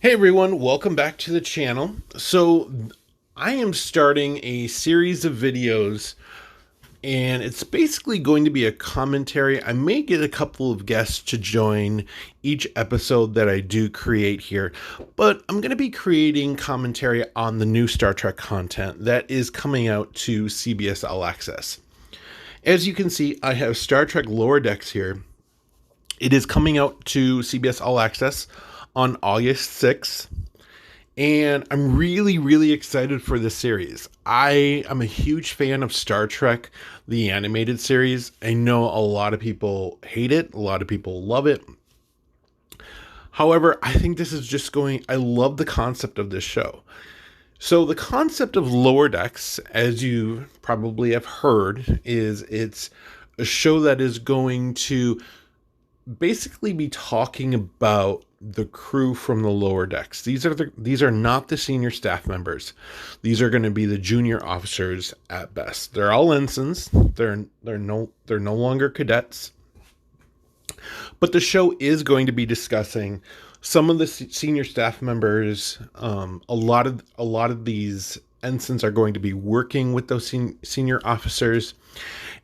Hey everyone, welcome back to the channel. I am starting a series of videos and it's basically going to be a commentary. I may get a couple of guests to join each episode that I do create here, but I'm going to be creating commentary on the new Star Trek content that is coming out to CBS All Access. As you can see, I have Star Trek Lower Decks here. It is coming out to CBS All Access on August 6th. And I'm really, really excited for this series. I am a huge fan of Star Trek, the animated series. I know a lot of people hate it, a lot of people love it. However, I think this is just I love the concept of this show. So the concept of Lower Decks, as you probably have heard, is it's a show that is going to basically be talking about the crew from the lower decks. These are not the senior staff members. These are going to be the junior officers at best. They're all ensigns. They're no longer cadets. But the show is going to be discussing some of the senior staff members. A lot of these ensigns are going to be working with those senior officers,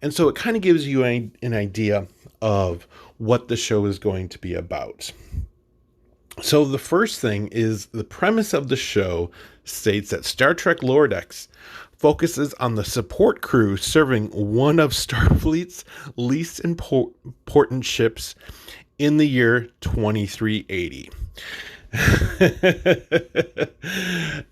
and so it kind of gives you an idea of what the show is going to be about. So the first thing is the premise of the show states that Star Trek Lower Decks focuses on the support crew serving one of Starfleet's least important ships in the year 2380.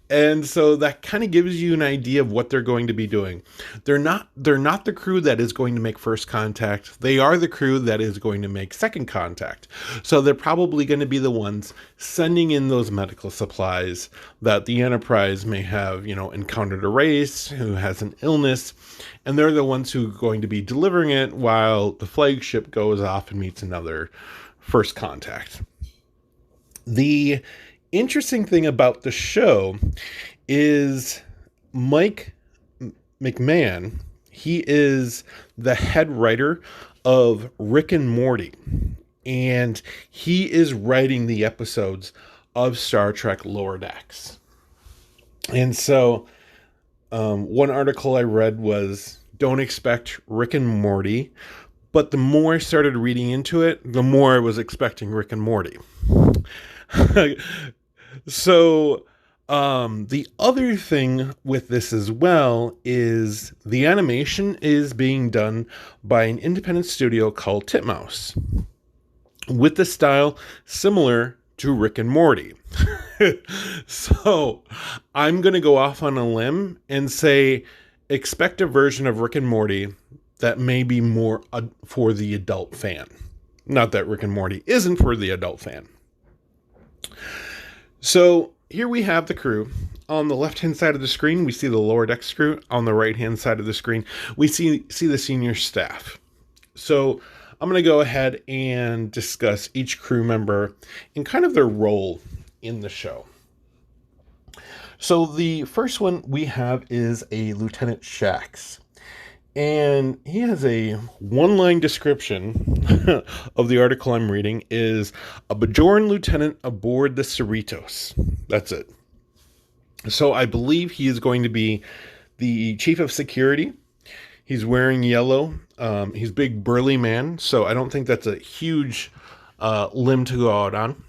And so that kind of gives you an idea of what they're going to be doing. They're not the crew that is going to make first contact. They are the crew that is going to make second contact. So they're probably going to be the ones sending in those medical supplies that the Enterprise may have, encountered a race who has an illness, and they're the ones who are going to be delivering it while the flagship goes off and meets another first contact. The interesting thing about the show is Mike McMahon. He is the head writer of Rick and Morty, and he is writing the episodes of Star Trek Lower Decks. And so one article I read was, don't expect Rick and Morty, but the more I started reading into it, the more I was expecting Rick and Morty. So the other thing with this as well is the animation is being done by an independent studio called Titmouse, with the style similar to Rick and Morty. So I'm going to go off on a limb and say expect a version of Rick and Morty that may be more for the adult fan. Not that Rick and Morty isn't for the adult fan. So here we have the crew. On the left-hand side of the screen, we see the lower decks crew. On the right-hand side of the screen, we see the senior staff. So I'm going to go ahead and discuss each crew member and kind of their role in the show. So the first one we have is a Lieutenant Shax. And he has a one-line description of the article I'm reading is a Bajoran lieutenant aboard the Cerritos. That's it. So I believe he is going to be the chief of security. He's wearing yellow. He's a big burly man, so I don't think that's a huge limb to go out on.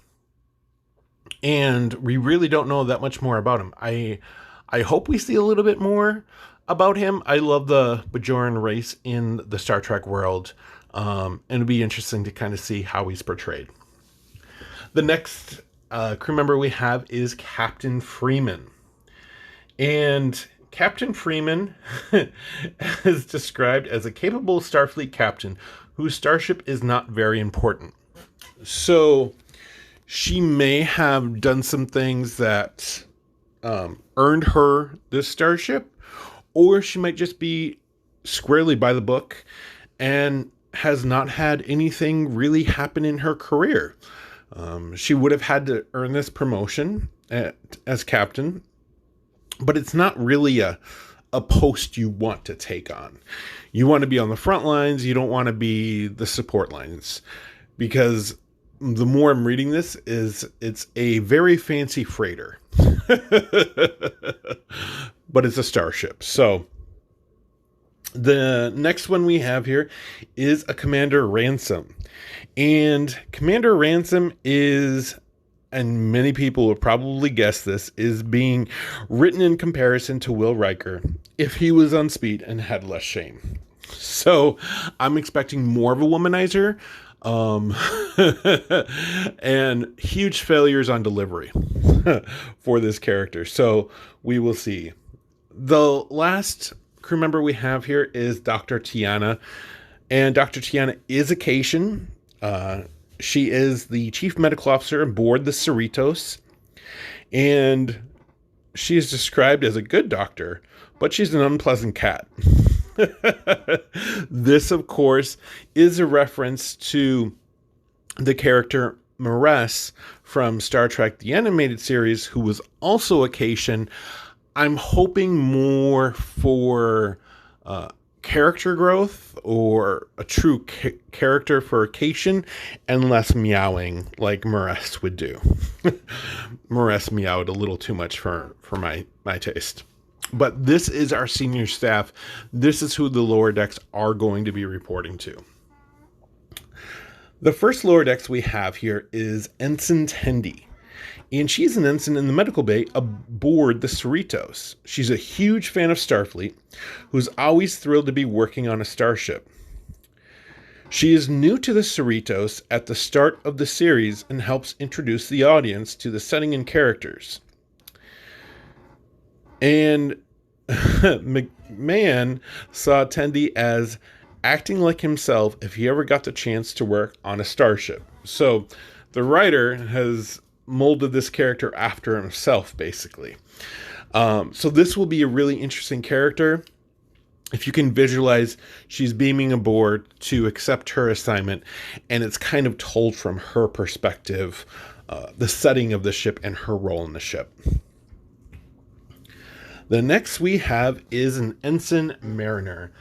And we really don't know that much more about him. I hope we see a little bit more about him. I love the Bajoran race in the Star Trek world, and it'll be interesting to kind of see how he's portrayed. The next crew member we have is Captain Freeman. And Captain Freeman is described as a capable Starfleet captain whose starship is not very important. So she may have done some things that earned her this starship, or she might just be squarely by the book and has not had anything really happen in her career. She would have had to earn this promotion as captain, but it's not really a post you want to take on. You want to be on the front lines. You don't want to be the support lines, because the more I'm reading this, is it's a very fancy freighter. But it's a starship. So the next one we have here is a Commander Ransom. And Commander Ransom is, and many people would probably guess this, is being written in comparison to Will Riker if he was on speed and had less shame. So I'm expecting more of a womanizer, and huge failures on delivery for this character. So we will see. The last crew member we have here is Dr. Tiana, and Dr. Tiana is a Cation. She is the chief medical officer aboard the Cerritos, and she is described as a good doctor, but she's an unpleasant cat. This, of course, is a reference to the character Maress from Star Trek The Animated Series, who was also a Cation. I'm hoping more for character growth, or a true character for a Cation, and less meowing like Maress would do. Maress meowed a little too much for my taste. But this is our senior staff. This is who the lower decks are going to be reporting to. The first lower decks we have here is Ensign Attendee. And she's an ensign in the medical bay aboard the Cerritos. She's a huge fan of Starfleet, who's always thrilled to be working on a starship. She is new to the Cerritos at the start of the series and helps introduce the audience to the setting and characters. And McMahon saw Attendee as acting like himself if he ever got the chance to work on a starship. So the writer has molded this character after himself, basically. So this will be a really interesting character. If you can visualize, she's beaming aboard to accept her assignment, and it's kind of told from her perspective, the setting of the ship and her role in the ship. The next we have is an Ensign Mariner.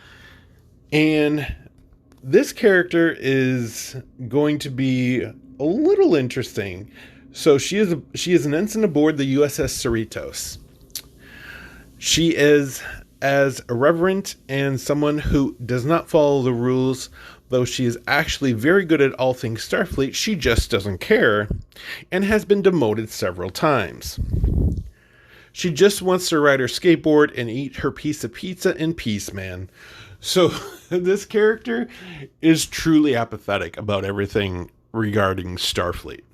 And this character is going to be a little interesting. So she is an ensign aboard the USS Cerritos. She is as irreverent and someone who does not follow the rules, though she is actually very good at all things Starfleet. She just doesn't care, and has been demoted several times. She just wants to ride her skateboard and eat her piece of pizza in peace, man. So this character is truly apathetic about everything regarding Starfleet.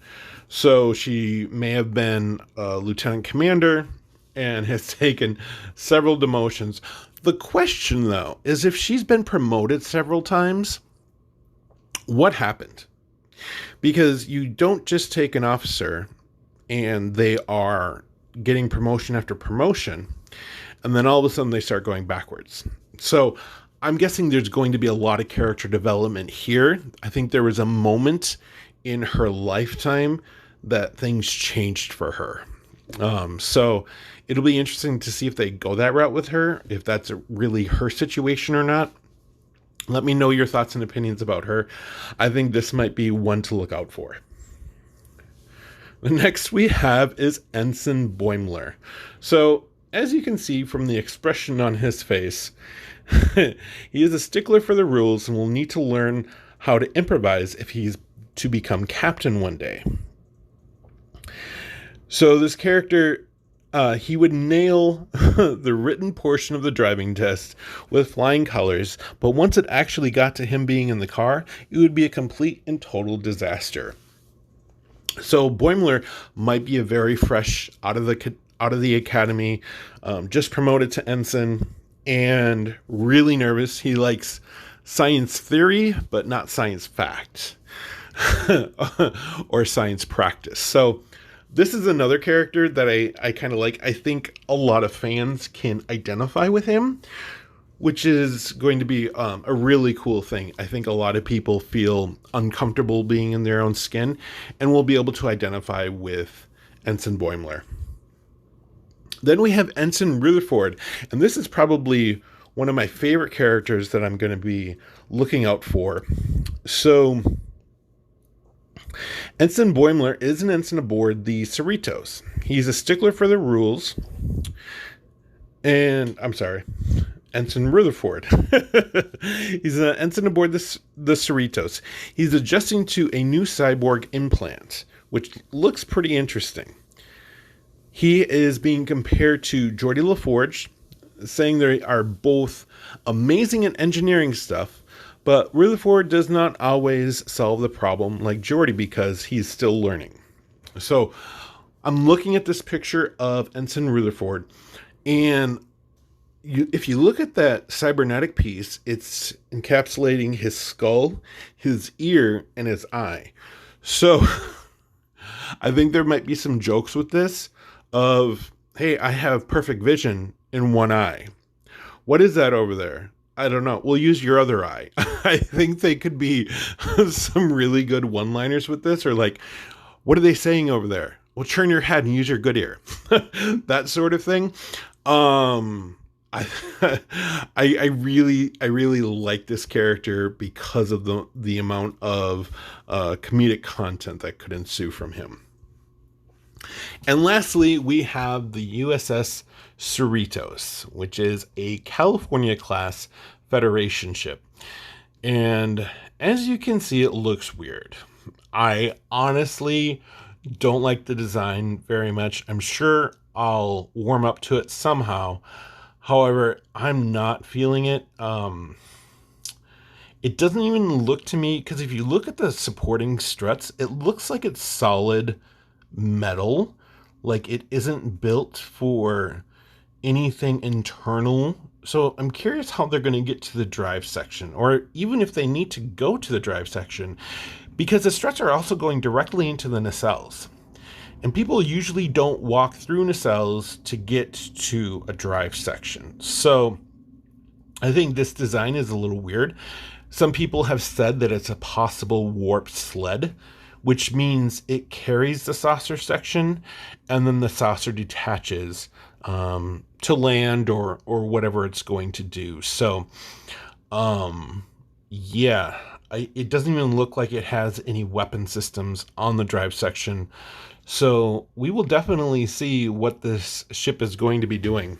So she may have been a lieutenant commander and has taken several demotions. The question, though, is if she's been promoted several times, what happened? Because you don't just take an officer and they are getting promotion after promotion, and then all of a sudden they start going backwards. So I'm guessing there's going to be a lot of character development here. I think there was a moment in her lifetime that things changed for her. So it'll be interesting to see if they go that route with her, if that's really her situation or not. Let me know your thoughts and opinions about her. I think this might be one to look out for. The next we have is Ensign Boiler. So, as you can see from the expression on his face, he is a stickler for the rules and will need to learn how to improvise if he's to become captain one day. So this character, he would nail the written portion of the driving test with flying colors, but once it actually got to him being in the car, it would be a complete and total disaster. So Boimler might be a very fresh out of the academy, just promoted to ensign, and really nervous. He likes science theory, but not science fact or science practice. So this is another character that I kind of like. I think a lot of fans can identify with him, which is going to be a really cool thing. I think a lot of people feel uncomfortable being in their own skin and will be able to identify with Ensign Boimler. Then we have Ensign Rutherford, and this is probably one of my favorite characters that I'm going to be looking out for. So Ensign Boiler is an ensign aboard the Cerritos. He's a stickler for the rules. And I'm sorry, Ensign Rutherford. He's an ensign aboard the Cerritos. He's adjusting to a new cyborg implant, which looks pretty interesting. He is being compared to Geordi LaForge, saying they are both amazing at engineering stuff, but Rutherford does not always solve the problem like Geordi because he's still learning. So I'm looking at this picture of Ensign Rutherford, and if you look at that cybernetic piece, it's encapsulating his skull, his ear, and his eye. So I think there might be some jokes with this of, hey, I have perfect vision in one eye. What is that over there? I don't know. We'll use your other eye. I think they could be some really good one-liners with this, or like, what are they saying over there? Well, turn your head and use your good ear. That sort of thing. I really like this character because of the amount of comedic content that could ensue from him. And lastly, we have the USS Cerritos, which is a California class Federation ship. And as you can see, it looks weird. I honestly don't like the design very much. I'm sure I'll warm up to it somehow. However, I'm not feeling it. It doesn't even look to me, because if you look at the supporting struts, it looks like it's solid metal. Like it isn't built for anything internal. So I'm curious how they're going to get to the drive section, or even if they need to go to the drive section, because the struts are also going directly into the nacelles. And people usually don't walk through nacelles to get to a drive section. So I think this design is a little weird. Some people have said that it's a possible warp sled, which means it carries the saucer section and then the saucer detaches to land or whatever it's going to do. So, yeah, it doesn't even look like it has any weapon systems on the drive section. So we will definitely see what this ship is going to be doing.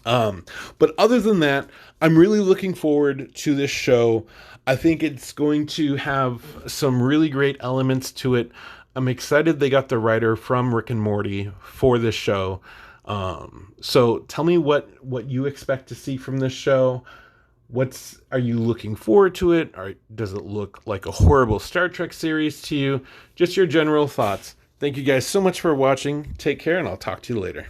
But other than that, I'm really looking forward to this show. I think it's going to have some really great elements to it. I'm excited they got the writer from Rick and Morty for this show. So tell me what you expect to see from this show. Are you looking forward to it? Or does it look like a horrible Star Trek series to you? Just your general thoughts. Thank you guys so much for watching. Take care, and I'll talk to you later.